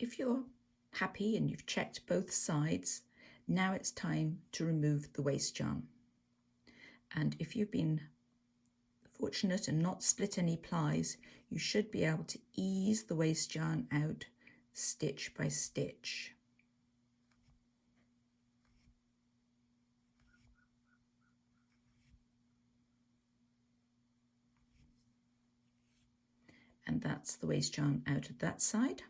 If you're happy and you've checked both sides, now it's time to remove the waste yarn. And if you've been fortunate and not split any plies, you should be able to ease the waste yarn out stitch by stitch. And that's the waste yarn out of that side.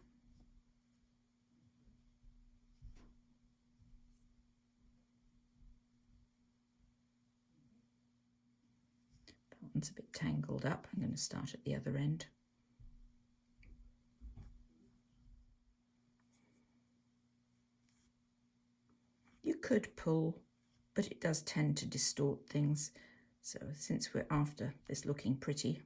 That one's a bit tangled up. I'm going to start at the other end. You could pull, but it does tend to distort things. So since we're after this looking pretty,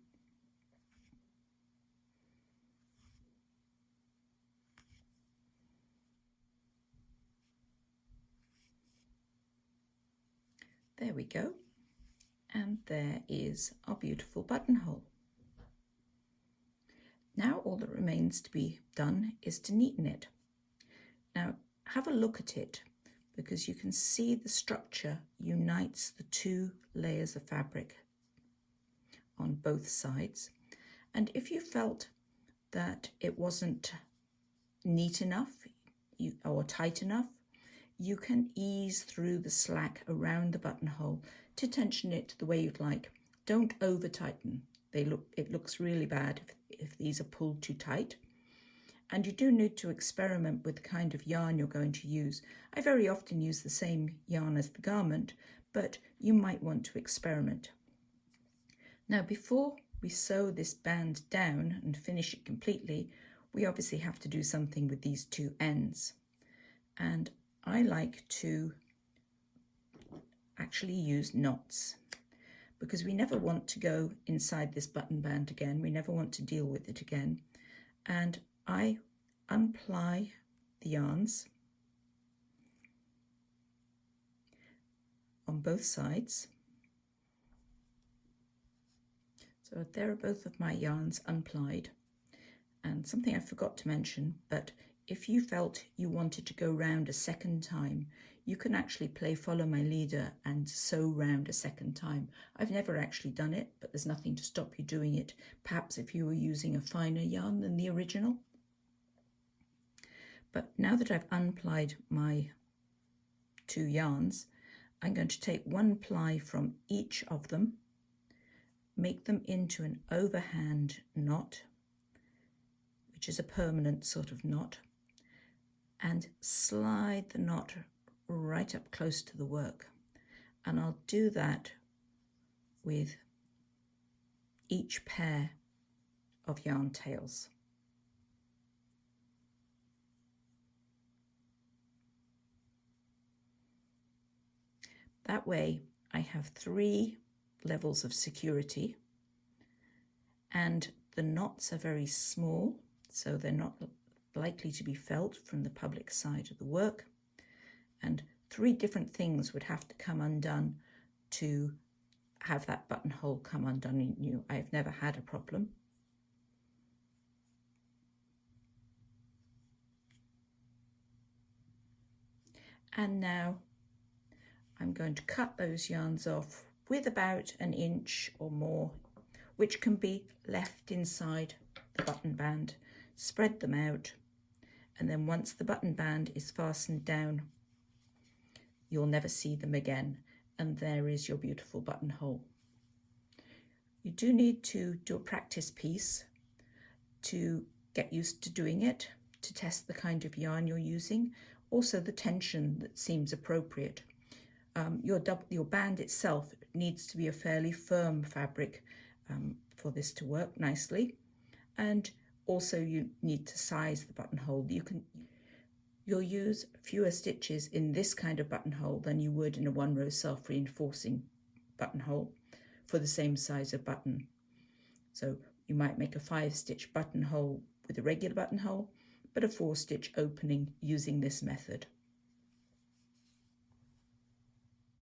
there we go. And there is our beautiful buttonhole. Now all that remains to be done is to neaten it. Now have a look at it, because you can see the structure unites the two layers of fabric on both sides. And if you felt that it wasn't neat enough or tight enough, you can ease through the slack around the buttonhole to tension it the way you'd like. Don't over tighten. It looks really bad if these are pulled too tight. And you do need to experiment with the kind of yarn you're going to use. I very often use the same yarn as the garment, but you might want to experiment. Now, before we sew this band down and finish it completely, we obviously have to do something with these two ends. And I like to actually use knots, because we never want to go inside this button band again. We never want to deal with it again. And I unply the yarns on both sides. So there are both of my yarns unplied. And something I forgot to mention, but if you felt you wanted to go round a second time, you can actually play follow my leader and sew round a second time. I've never actually done it, but there's nothing to stop you doing it, perhaps if you were using a finer yarn than the original. But now that I've unplied my two yarns, I'm going to take one ply from each of them, make them into an overhand knot, which is a permanent sort of knot, and slide the knot right up close to the work. And I'll do that with each pair of yarn tails. That way I have 3 levels of security, and the knots are very small, so they're not likely to be felt from the public side of the work. And 3 different things would have to come undone to have that buttonhole come undone new. I've never had a problem. And now I'm going to cut those yarns off with about 1 inch or more, which can be left inside the button band. Spread them out, and then once the button band is fastened down, you'll never see them again. And there is your beautiful buttonhole. You do need to do a practice piece to get used to doing it, to test the kind of yarn you're using, also the tension that seems appropriate. Your band itself needs to be a fairly firm fabric for this to work nicely, and also you need to size the buttonhole. You'll use fewer stitches in this kind of buttonhole than you would in a 1-row self-reinforcing buttonhole for the same size of button. So you might make a 5-stitch buttonhole with a regular buttonhole, but a 4-stitch opening using this method.